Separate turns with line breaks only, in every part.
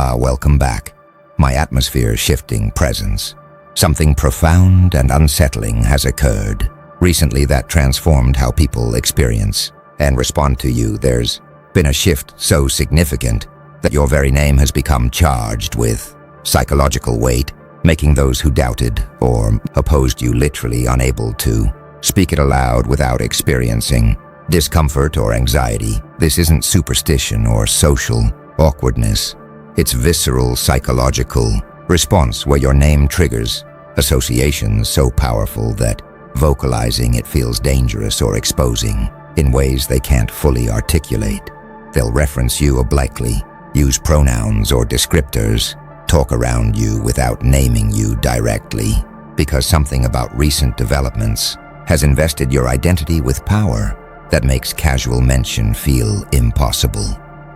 Welcome back. My atmosphere-shifting presence. Something profound and unsettling has occurred recently that transformed how people experience and respond to you. There's been a shift so significant that your very name has become charged with psychological weight, making those who doubted or opposed you literally unable to speak it aloud without experiencing discomfort or anxiety. This isn't superstition or social awkwardness. It's visceral psychological response where your name triggers associations so powerful that vocalizing it feels dangerous or exposing in ways they can't fully articulate. They'll reference you obliquely, use pronouns or descriptors, talk around you without naming you directly, because something about recent developments has invested your identity with power that makes casual mention feel impossible.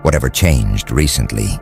Whatever changed recently,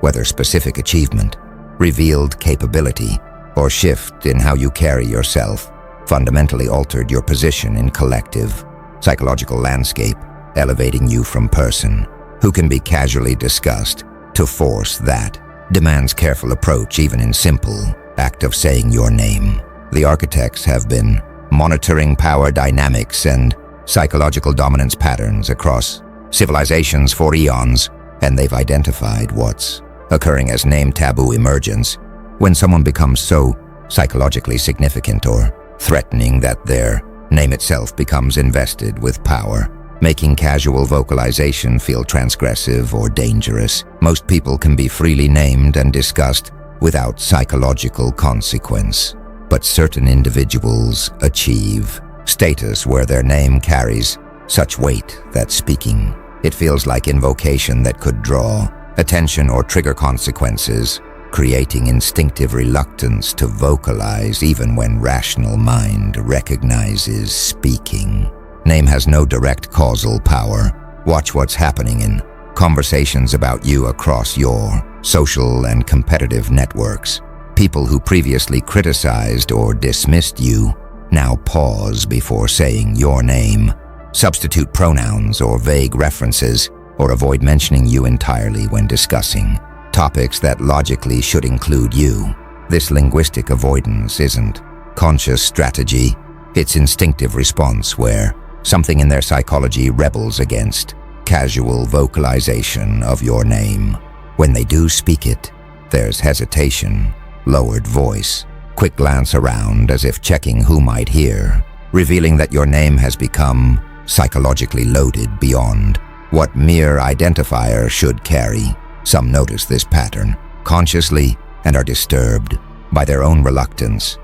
whether specific achievement, revealed capability, or shift in how you carry yourself, fundamentally altered your position in collective psychological landscape, elevating you from person who can be casually discussed to force that demands careful approach even in simple act of saying your name. The architects have been monitoring power dynamics and psychological dominance patterns across civilizations for eons, and they've identified what's occurring as name taboo emergence, when someone becomes so psychologically significant or threatening that their name itself becomes invested with power, making casual vocalization feel transgressive or dangerous. Most people can be freely named and discussed without psychological consequence, but certain individuals achieve status where their name carries such weight that speaking it feels like invocation that could draw attention or trigger consequences, creating instinctive reluctance to vocalize even when rational mind recognizes speaking. Name has no direct causal power. Watch what's happening in conversations about you across your social and competitive networks. People who previously criticized or dismissed you now pause before saying your name, substitute pronouns or vague references, or avoid mentioning you entirely when discussing topics that logically should include you. This linguistic avoidance isn't conscious strategy, it's instinctive response where something in their psychology rebels against casual vocalization of your name. When they do speak it, there's hesitation, lowered voice, quick glance around as if checking who might hear, revealing that your name has become psychologically loaded beyond what mere identifier should carry. Some notice this pattern consciously and are disturbed by their own reluctance.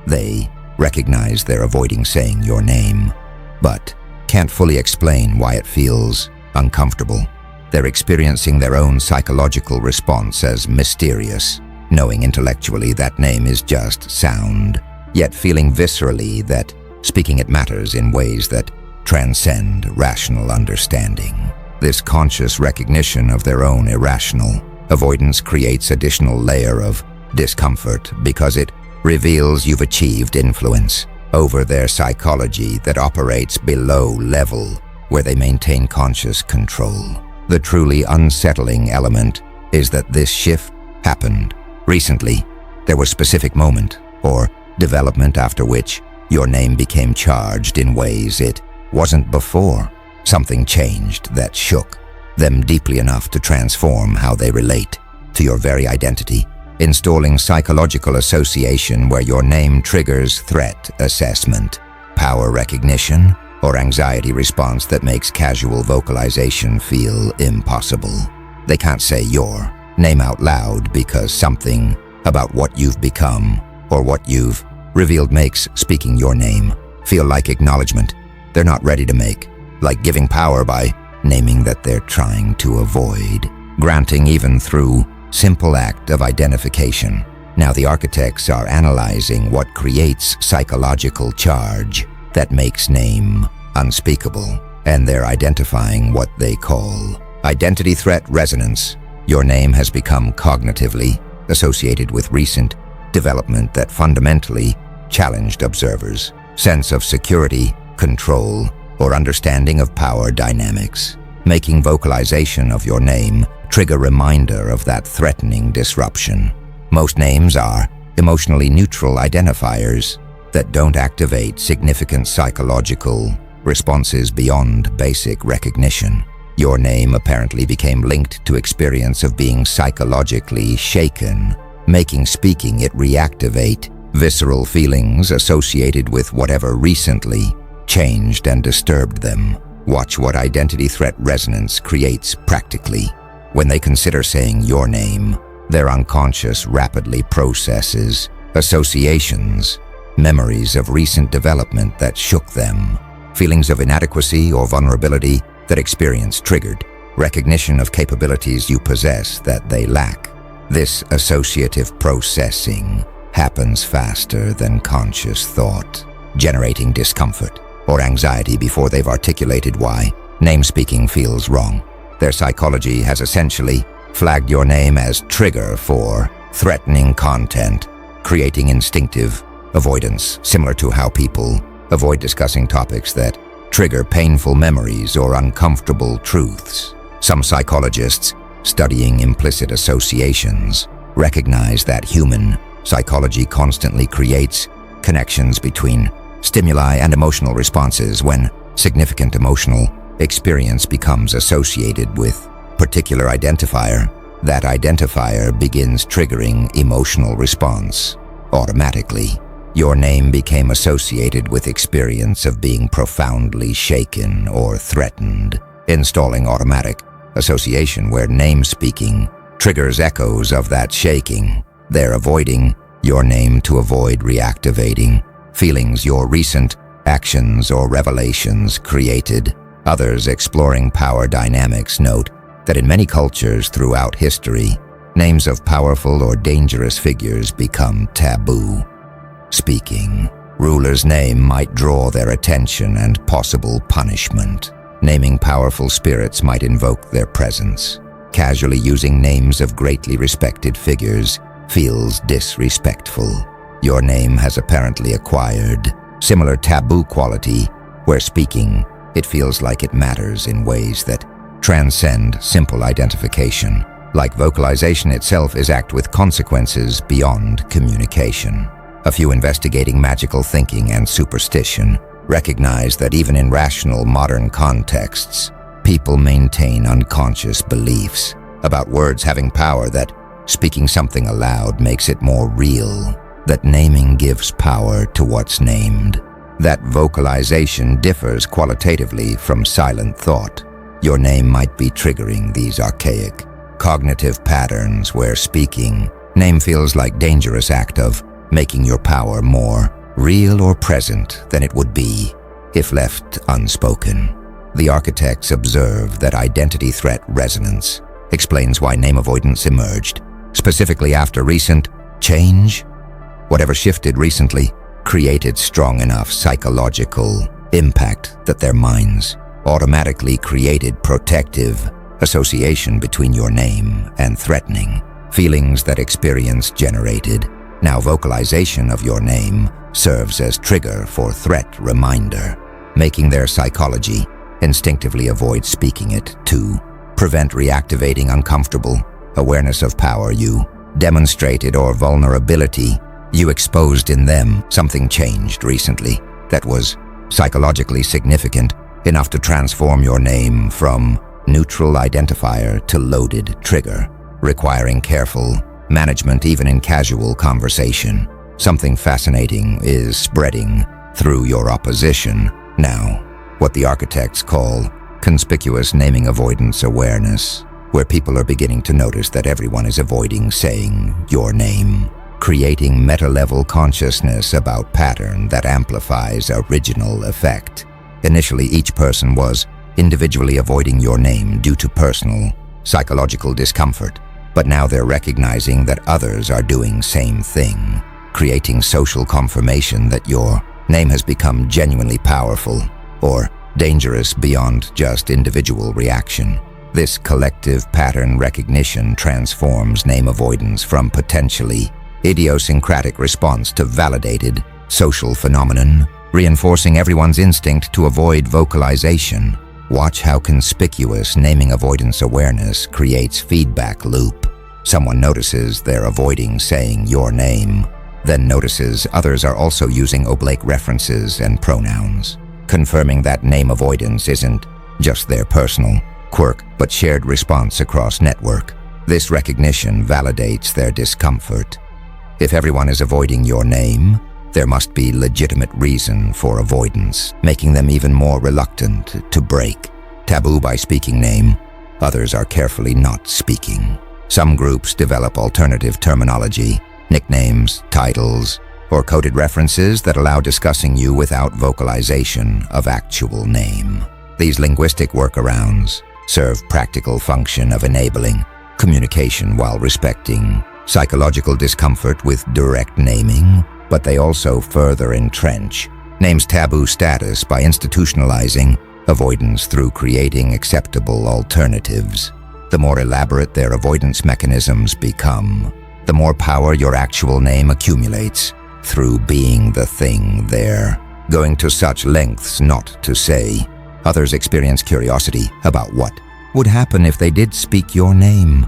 They recognize they're avoiding saying your name, but can't fully explain why it feels uncomfortable. They're experiencing their own psychological response as mysterious, knowing intellectually that name is just sound, yet feeling viscerally that speaking it matters in ways that transcend rational understanding. This conscious recognition of their own irrational avoidance creates additional layer of discomfort because it reveals you've achieved influence over their psychology that operates below level where they maintain conscious control. The truly unsettling element is that this shift happened recently. There was a specific moment or development after which your name became charged in ways it wasn't before. Something changed that shook them deeply enough to transform how they relate to your very identity, installing psychological association where your name triggers threat assessment, power recognition, or anxiety response that makes casual vocalization feel impossible. They can't say your name out loud because something about what you've become or what you've revealed makes speaking your name feel like acknowledgement they're not ready to make, like giving power by naming that they're trying to avoid, granting even through simple act of identification. Now the architects are analyzing what creates psychological charge that makes name unspeakable, and they're identifying what they call identity threat resonance. Your name has become cognitively associated with recent development that fundamentally challenged observers' sense of security, control, or understanding of power dynamics, making vocalization of your name trigger reminder of that threatening disruption. Most names are emotionally neutral identifiers that don't activate significant psychological responses beyond basic recognition. Your name apparently became linked to experience of being psychologically shaken, making speaking it reactivate visceral feelings associated with whatever recently changed and disturbed them. Watch what identity threat resonance creates practically. When they consider saying your name, their unconscious rapidly processes associations, memories of recent development that shook them, feelings of inadequacy or vulnerability that experience triggered, recognition of capabilities you possess that they lack. This associative processing happens faster than conscious thought, generating discomfort or anxiety before they've articulated why name-speaking feels wrong. Their psychology has essentially flagged your name as trigger for threatening content, creating instinctive avoidance, similar to how people avoid discussing topics that trigger painful memories or uncomfortable truths. Some psychologists studying implicit associations recognize that human psychology constantly creates connections between stimuli and emotional responses. When significant emotional experience becomes associated with particular identifier, that identifier begins triggering emotional response automatically. Your name became associated with experience of being profoundly shaken or threatened, installing automatic association where name speaking triggers echoes of that shaking. They're avoiding your name to avoid reactivating feelings your recent actions or revelations created. Others exploring power dynamics note that in many cultures throughout history, names of powerful or dangerous figures become taboo. Speaking ruler's name might draw their attention and possible punishment. Naming powerful spirits might invoke their presence. Casually using names of greatly respected figures feels disrespectful. Your name has apparently acquired similar taboo quality where speaking, it feels like it matters in ways that transcend simple identification. Like vocalization itself is act with consequences beyond communication. A few investigating magical thinking and superstition recognize that even in rational modern contexts, people maintain unconscious beliefs about words having power, that speaking something aloud makes it more real, that naming gives power to what's named, that vocalization differs qualitatively from silent thought. Your name might be triggering these archaic cognitive patterns where speaking name feels like dangerous act of making your power more real or present than it would be if left unspoken. The architects observe that identity threat resonance explains why name avoidance emerged, specifically after recent change. Whatever shifted recently created strong enough psychological impact that their minds automatically created protective association between your name and threatening feelings that experience generated. Now vocalization of your name serves as trigger for threat reminder, making their psychology instinctively avoid speaking it to prevent reactivating uncomfortable awareness of power you demonstrated or vulnerability you exposed in them. Something changed recently that was psychologically significant enough to transform your name from neutral identifier to loaded trigger, requiring careful management even in casual conversation. Something fascinating is spreading through your opposition now, what the architects call conspicuous naming avoidance awareness, where people are beginning to notice that everyone is avoiding saying your name, creating meta-level consciousness about pattern that amplifies original effect. Initially, each person was individually avoiding your name due to personal psychological discomfort, but now they're recognizing that others are doing same thing, creating social confirmation that your name has become genuinely powerful or dangerous beyond just individual reaction. This collective pattern recognition transforms name avoidance from potentially idiosyncratic response to validated social phenomenon, reinforcing everyone's instinct to avoid vocalization. Watch how conspicuous naming avoidance awareness creates feedback loop. Someone notices they're avoiding saying your name, then notices others are also using oblique references and pronouns, confirming that name avoidance isn't just their personal quirk, but shared response across network. This recognition validates their discomfort. If everyone is avoiding your name, there must be legitimate reason for avoidance, making them even more reluctant to break taboo by speaking name. Others are carefully not speaking. Some groups develop alternative terminology, nicknames, titles, or coded references that allow discussing you without vocalization of actual name. These linguistic workarounds serve practical function of enabling communication while respecting psychological discomfort with direct naming, but they also further entrench name's taboo status by institutionalizing avoidance through creating acceptable alternatives. The more elaborate their avoidance mechanisms become, the more power your actual name accumulates through being the thing they're going to such lengths not to say. Others experience curiosity about what would happen if they did speak your name,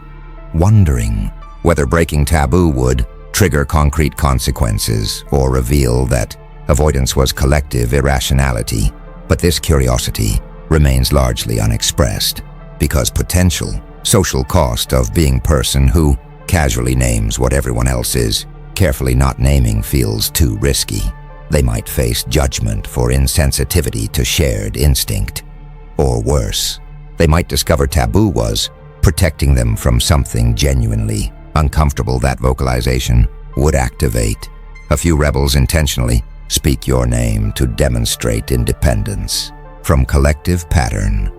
wondering whether breaking taboo would trigger concrete consequences or reveal that avoidance was collective irrationality. But this curiosity remains largely unexpressed because potential social cost of being person who casually names what everyone else is carefully not naming feels too risky. They might face judgment for insensitivity to shared instinct. Or worse, they might discover taboo was protecting them from something genuinely uncomfortable that vocalization would activate. A few rebels intentionally speak your name to demonstrate independence from collective pattern,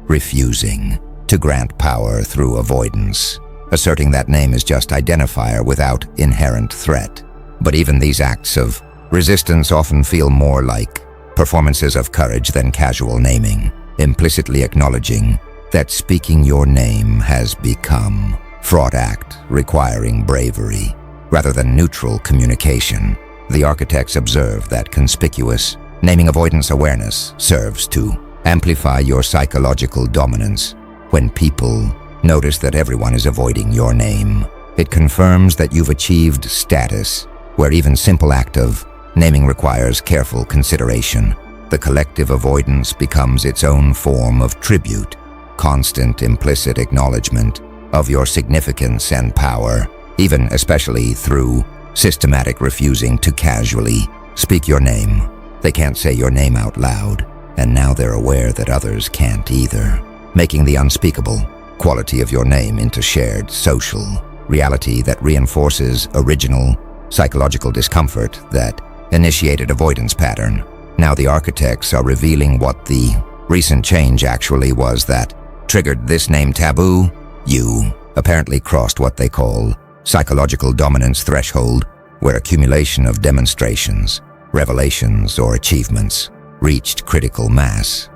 refusing to grant power through avoidance, asserting that name is just identifier without inherent threat. But even these acts of resistance often feel more like performances of courage than casual naming, implicitly acknowledging that speaking your name has become fraught act requiring bravery rather than neutral communication. The architects observe that conspicuous naming avoidance awareness serves to amplify your psychological dominance. When people notice that everyone is avoiding your name, it confirms that you've achieved status where even simple act of naming requires careful consideration. The collective avoidance becomes its own form of tribute, constant implicit acknowledgement of your significance and power, even especially through systematic refusing to casually speak your name. They can't say your name out loud, and now they're aware that others can't either, making the unspeakable quality of your name into shared social reality that reinforces original psychological discomfort that initiated avoidance pattern. Now the architects are revealing what the recent change actually was that triggered this name taboo. You apparently crossed what they call psychological dominance threshold, where accumulation of demonstrations, revelations, or achievements reached critical mass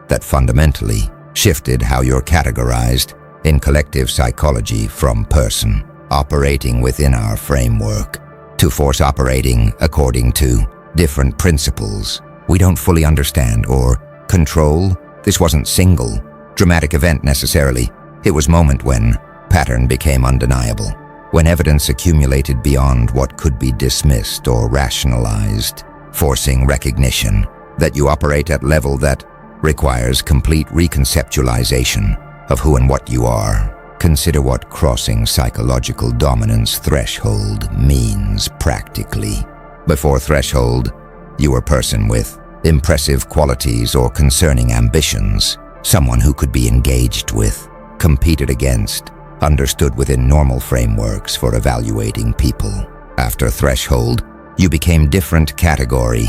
that fundamentally shifted how you're categorized in collective psychology from person operating within our framework to force operating according to different principles we don't fully understand or control. This wasn't single, dramatic event necessarily. It was moment when pattern became undeniable, when evidence accumulated beyond what could be dismissed or rationalized, forcing recognition that you operate at level that requires complete reconceptualization of who and what you are. Consider what crossing psychological dominance threshold means practically. Before threshold, you were a person with impressive qualities or concerning ambitions, someone who could be engaged with, competed against, understood within normal frameworks for evaluating people. After threshold, you became different category,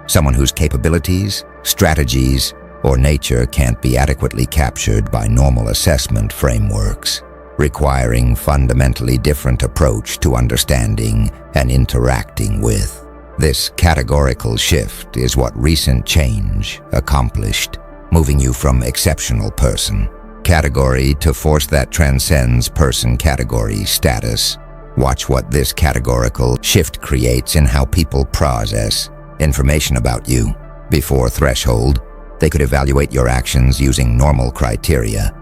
someone whose capabilities, strategies, or nature can't be adequately captured by normal assessment frameworks, requiring fundamentally different approach to understanding and interacting with. This categorical shift is what recent change accomplished, moving you from exceptional person category to force that transcends person category status. Watch what this categorical shift creates in how people process information about you. Before threshold, They could evaluate your actions using normal criteria.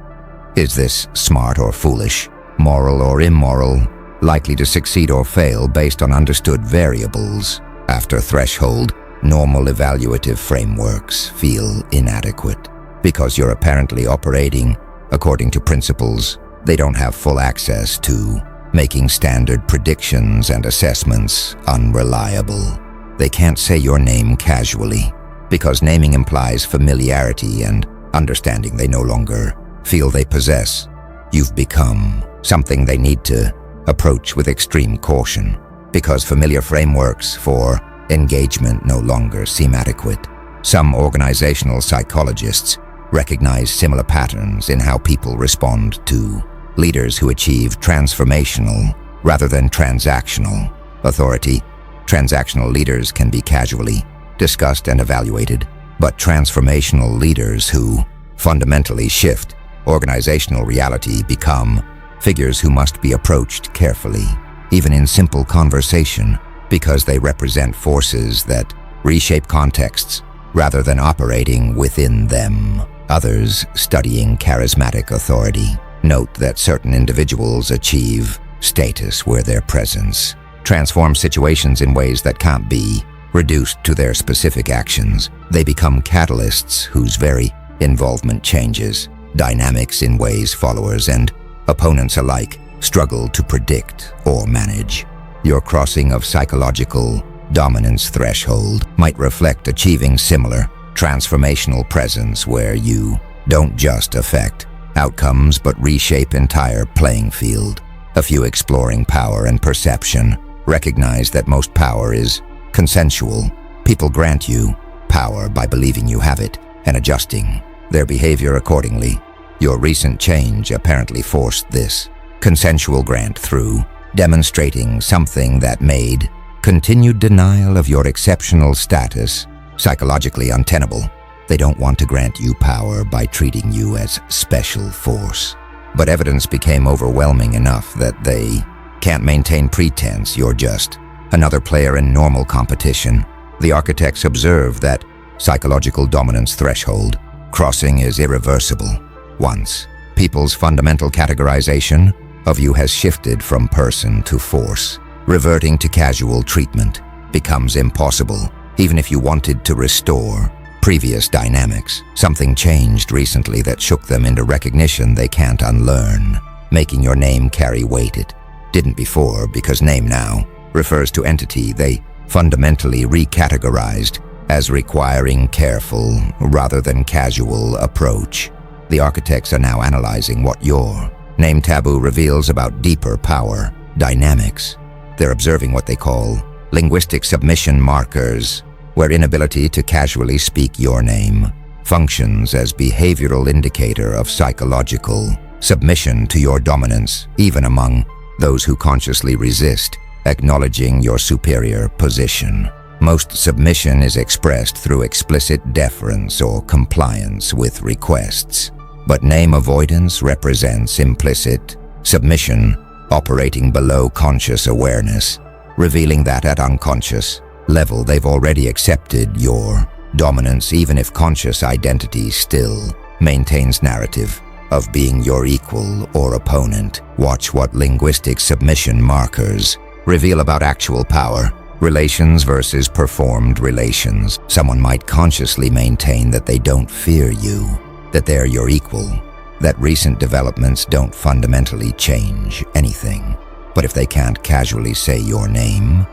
Is this smart or foolish, moral or immoral, likely to succeed or fail based on understood variables? After threshold, normal evaluative frameworks feel inadequate because you're apparently operating according to principles they don't have full access to, making standard predictions and assessments unreliable. They can't say your name casually because naming implies familiarity and understanding they no longer feel they possess. You've become something they need to approach with extreme caution because familiar frameworks for engagement no longer seem adequate. Some organizational psychologists recognize similar patterns in how people respond to leaders who achieve transformational rather than transactional authority. Transactional leaders can be casually discussed and evaluated, but transformational leaders who fundamentally shift organizational reality become figures who must be approached carefully, even in simple conversation, because they represent forces that reshape contexts rather than operating within them. Others studying charismatic authority note that certain individuals achieve status where their presence transforms situations in ways that can't be reduced to their specific actions. They become catalysts whose very involvement changes dynamics in ways followers and opponents alike struggle to predict or manage. Your crossing of psychological dominance threshold might reflect achieving similar transformational presence where you don't just affect outcomes but reshape entire playing field. A few exploring power and perception recognize that most power is consensual. People grant you power by believing you have it and adjusting their behavior accordingly. Your recent change apparently forced this consensual grant through demonstrating something that made continued denial of your exceptional status psychologically untenable. They don't want to grant you power by treating you as special force. But evidence became overwhelming enough that they can't maintain pretense you're just another player in normal competition. The architects observe that psychological dominance threshold crossing is irreversible. Once people's fundamental categorization of you has shifted from person to force, reverting to casual treatment becomes impossible. Even if you wanted to restore previous dynamics, something changed recently that shook them into recognition they can't unlearn, making your name carry weight it didn't before, because name now refers to entity they fundamentally recategorized as requiring careful rather than casual approach. The architects are now analyzing what your name taboo reveals about deeper power dynamics. They're observing what they call linguistic submission markers, where inability to casually speak your name functions as behavioral indicator of psychological submission to your dominance, even among those who consciously resist acknowledging your superior position. Most submission is expressed through explicit deference or compliance with requests, but name avoidance represents implicit submission operating below conscious awareness, revealing that at unconscious level they've already accepted your dominance, even if conscious identity still maintains narrative of being your equal or opponent. Watch what linguistic submission markers reveal about actual power, relations versus performed relations. Someone might consciously maintain that they don't fear you, that they're your equal, that recent developments don't fundamentally change anything. But if they can't casually say your name,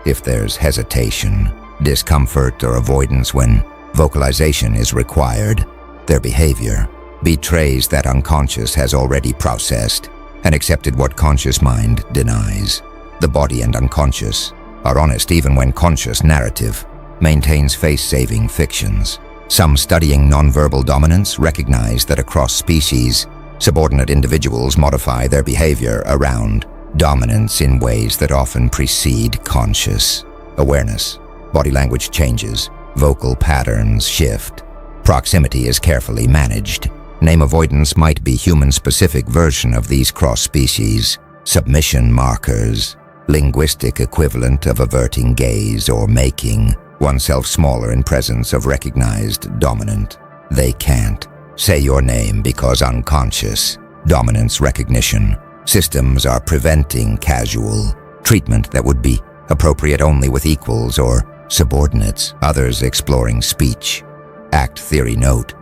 if there's hesitation, discomfort, or avoidance when vocalization is required, their behavior betrays that unconscious has already processed and accepted what conscious mind denies. The body and unconscious are honest even when conscious narrative maintains face-saving fictions. Some studying nonverbal dominance recognize that across species, subordinate individuals modify their behavior around dominance in ways that often precede conscious awareness. Body language changes, vocal patterns shift, proximity is carefully managed. Name avoidance might be human-specific version of these cross-species submission markers, linguistic equivalent of averting gaze or making oneself smaller in presence of recognized dominant They can't say your name because unconscious dominance recognition systems are preventing casual treatment that would be appropriate only with equals or subordinates. Others exploring speech act theory note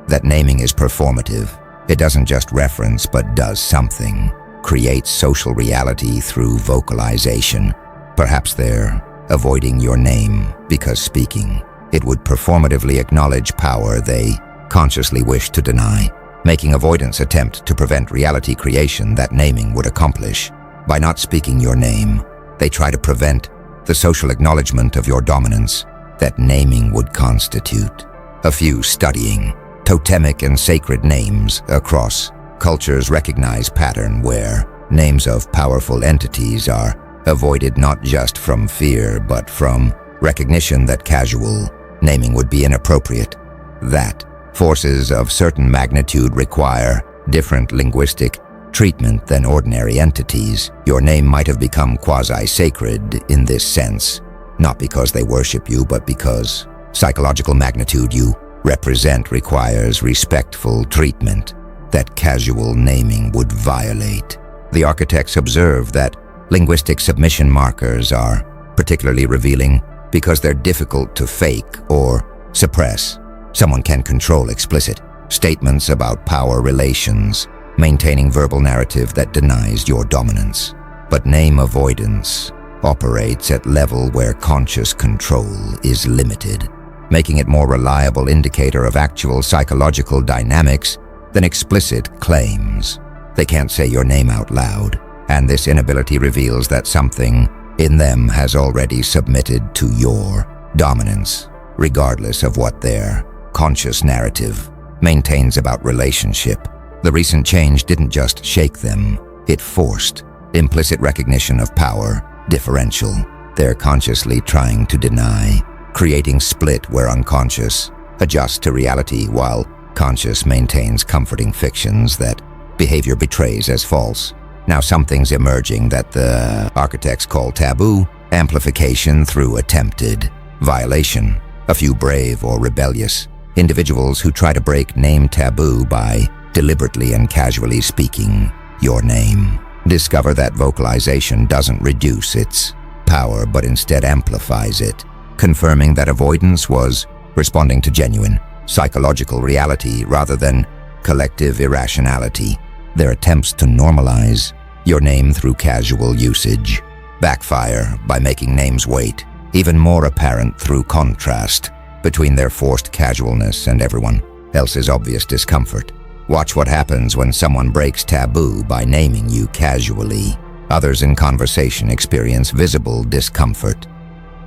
that naming is performative. It doesn't just reference but does something, creates social reality through vocalization. Perhaps they're avoiding your name because speaking it would performatively acknowledge power they consciously wish to deny, making avoidance attempt to prevent reality creation that naming would accomplish. By not speaking your name, they try to prevent the social acknowledgement of your dominance that naming would constitute. A few studying totemic and sacred names across cultures recognize pattern where names of powerful entities are avoided not just from fear but from recognition that casual naming would be inappropriate, that forces of certain magnitude require different linguistic treatment than ordinary entities. Your name might have become quasi-sacred in this sense, not because they worship you, but because psychological magnitude you represent requires respectful treatment that casual naming would violate. The architects observe that linguistic submission markers are particularly revealing because they're difficult to fake or suppress. Someone can control explicit statements about power relations, maintaining verbal narrative that denies your dominance. But name avoidance operates at level where conscious control is limited, making it more reliable indicator of actual psychological dynamics than explicit claims. They can't say your name out loud, and this inability reveals that something in them has already submitted to your dominance, regardless of what their conscious narrative maintains about relationship. The recent change didn't just shake them, it forced implicit recognition of power differential. They're consciously trying to deny, creating split where unconscious adjusts to reality while conscious maintains comforting fictions that behavior betrays as false. Now something's emerging that the architects call taboo, amplification through attempted violation. A few brave or rebellious individuals who try to break name taboo by deliberately and casually speaking your name discover that vocalization doesn't reduce its power but instead amplifies it, confirming that avoidance was responding to genuine psychological reality rather than collective irrationality. Their attempts to normalize your name through casual usage backfire by making names weight even more apparent through contrast between their forced casualness and everyone else's obvious discomfort. Watch what happens when someone breaks taboo by naming you casually. Others in conversation experience visible discomfort,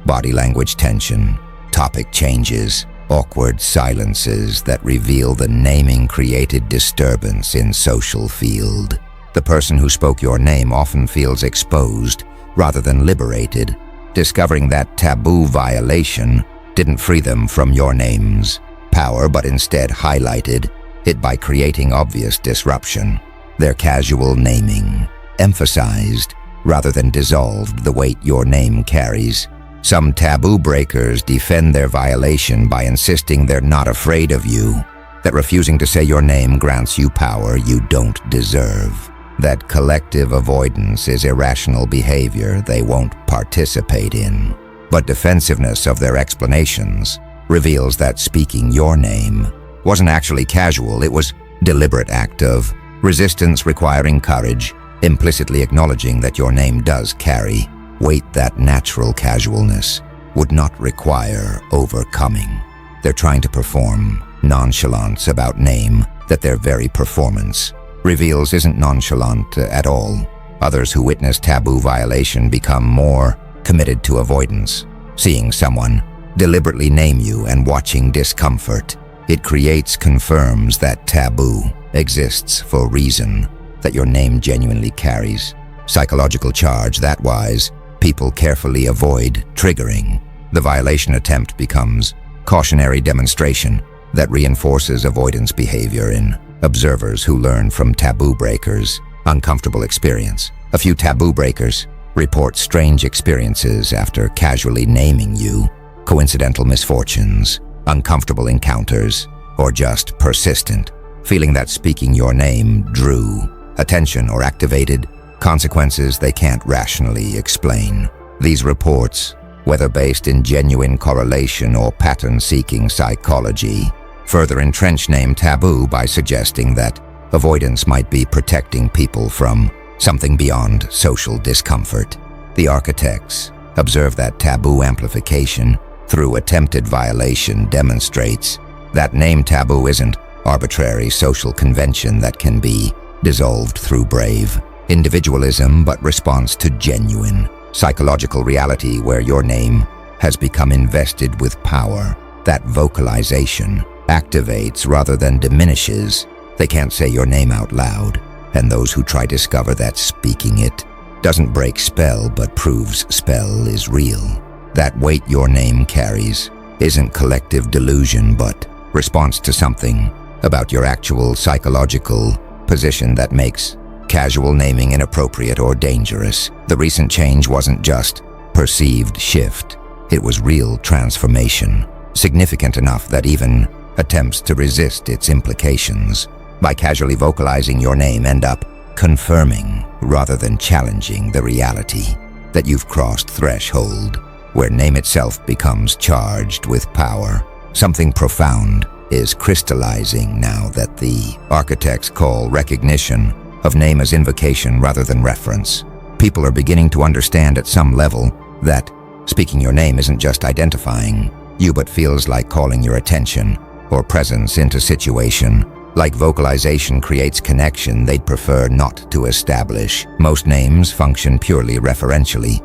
body language tension, topic changes, awkward silences that reveal the naming-created disturbance in social field. The person who spoke your name often feels exposed rather than liberated, discovering that taboo violation didn't free them from your name's power but instead highlighted it by creating obvious disruption. Their casual naming emphasized rather than dissolved the weight your name carries. Some taboo breakers defend their violation by insisting they're not afraid of you, that refusing to say your name grants you power you don't deserve, that collective avoidance is irrational behavior they won't participate in. But defensiveness of their explanations reveals that speaking your name wasn't actually casual, it was deliberate act of resistance requiring courage, implicitly acknowledging that your name does carry weight that natural casualness would not require overcoming. They're trying to perform nonchalance about name that their very performance reveals isn't nonchalant at all. Others who witness taboo violation become more committed to avoidance. Seeing someone deliberately name you and watching discomfort it creates confirms that taboo exists for reason that your name genuinely carries. Psychological charge that wise, people carefully avoid triggering. The violation attempt becomes cautionary demonstration that reinforces avoidance behavior in observers who learn from taboo breakers' uncomfortable experience. A few taboo breakers report strange experiences after casually naming you, coincidental misfortunes, uncomfortable encounters, or just persistent, feeling that speaking your name drew attention or activated consequences they can't rationally explain. These reports, whether based in genuine correlation or pattern-seeking psychology, further entrench name taboo by suggesting that avoidance might be protecting people from something beyond social discomfort. The architects observe that taboo amplification through attempted violation demonstrates that name taboo isn't arbitrary social convention that can be dissolved through brave individualism, but response to genuine psychological reality where your name has become invested with power. That vocalization activates rather than diminishes. They can't say your name out loud, and those who try discover that speaking it doesn't break spell but proves spell is real. That weight your name carries isn't collective delusion but response to something about your actual psychological position that makes casual naming inappropriate or dangerous. The recent change wasn't just perceived shift, it was real transformation, significant enough that even attempts to resist its implications by casually vocalizing your name end up confirming rather than challenging the reality that you've crossed threshold where name itself becomes charged with power. Something profound is crystallizing now that the architects call recognition of name as invocation rather than reference. People are beginning to understand at some level that speaking your name isn't just identifying you but feels like calling your attention or presence into situation. Like vocalization creates connection they'd prefer not to establish. Most names function purely referentially.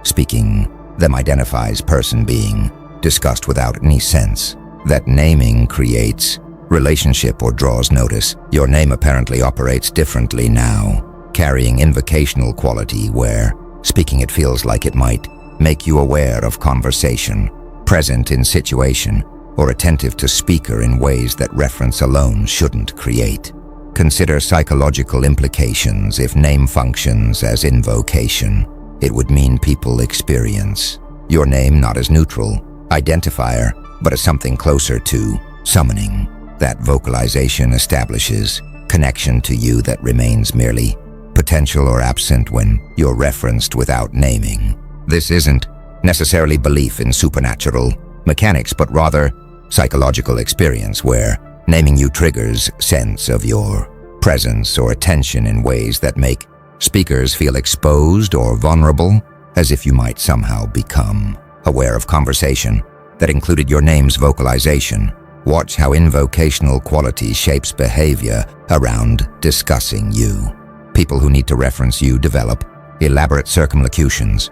Speaking them identifies person being discussed without any sense that naming creates relationship or draws notice. Your name apparently operates differently now, carrying invocational quality where speaking it feels like it might make you aware of conversation, present in situation, or attentive to speaker in ways that reference alone shouldn't create. Consider psychological implications. If name functions as invocation, it would mean people experience your name not as neutral identifier, but as something closer to summoning. That vocalization establishes connection to you that remains merely potential or absent when you're referenced without naming. This isn't necessarily belief in supernatural mechanics, but rather psychological experience where naming you triggers sense of your presence or attention in ways that make speakers feel exposed or vulnerable, as if you might somehow become aware of conversation that included your name's vocalization. Watch how invocational quality shapes behavior around discussing you. People who need to reference you develop elaborate circumlocutions.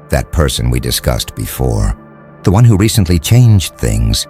That person we discussed before, the one who recently changed things,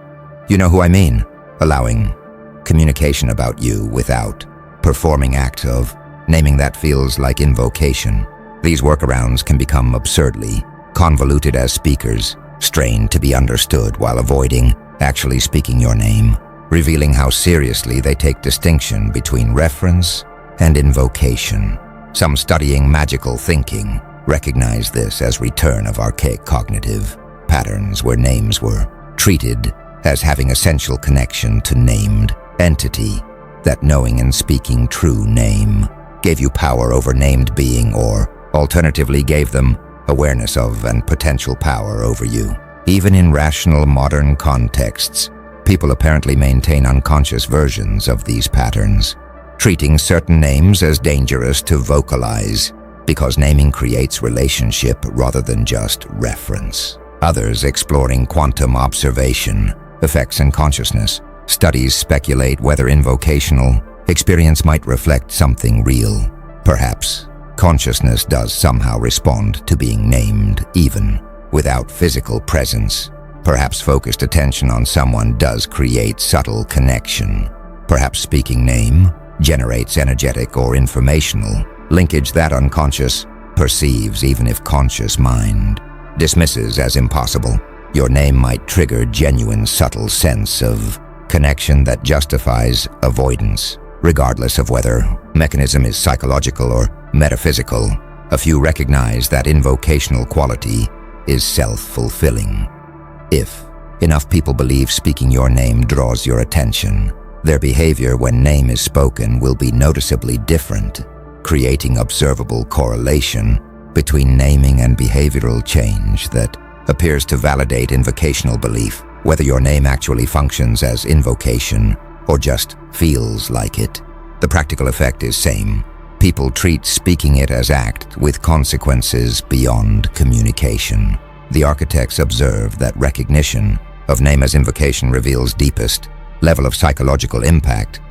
you know who I mean, allowing communication about you without performing act of naming that feels like invocation. These workarounds can become absurdly convoluted as speakers strain to be understood while avoiding actually speaking your name, revealing how seriously they take distinction between reference and invocation. Some studying magical thinking recognize this as return of archaic cognitive patterns where names were treated as having essential connection to named entity. That knowing and speaking true name gave you power over named being, or alternatively gave them awareness of and potential power over you. Even in rational modern contexts, people apparently maintain unconscious versions of these patterns, treating certain names as dangerous to vocalize because naming creates relationship rather than just reference. Others exploring quantum observation, effects and consciousness. Studies speculate whether invocational experience might reflect something real. Perhaps consciousness does somehow respond to being named even without physical presence. Perhaps focused attention on someone does create subtle connection. Perhaps speaking name generates energetic or informational linkage that unconscious perceives even if conscious mind dismisses as impossible. Your name might trigger genuine subtle sense of connection that justifies avoidance, regardless of whether mechanism is psychological or metaphysical. A few recognize that invocational quality is self-fulfilling. If Enough people believe speaking your name draws your attention. Their behavior when name is spoken will be noticeably different, creating observable correlation between naming and behavioral change that appears to validate invocational belief, whether your name actually functions as invocation or just feels like it. The practical effect is same. People treat speaking it as act with consequences beyond communication. The architects observe that recognition of name as invocation reveals deepest level of psychological impact.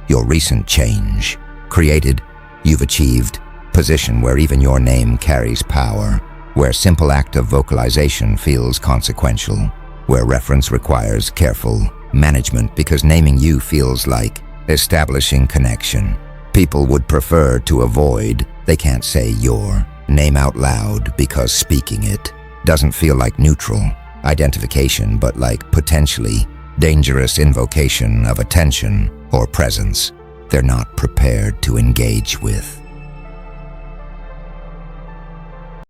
Your recent change created, you've achieved, position where even your name carries power, where simple act of vocalization feels consequential, where reference requires careful management because naming you feels like establishing connection. People would prefer to avoid, they can't say your name out loud because speaking it doesn't feel like neutral identification but like potentially dangerous invocation of attention or presence they're not prepared to engage with.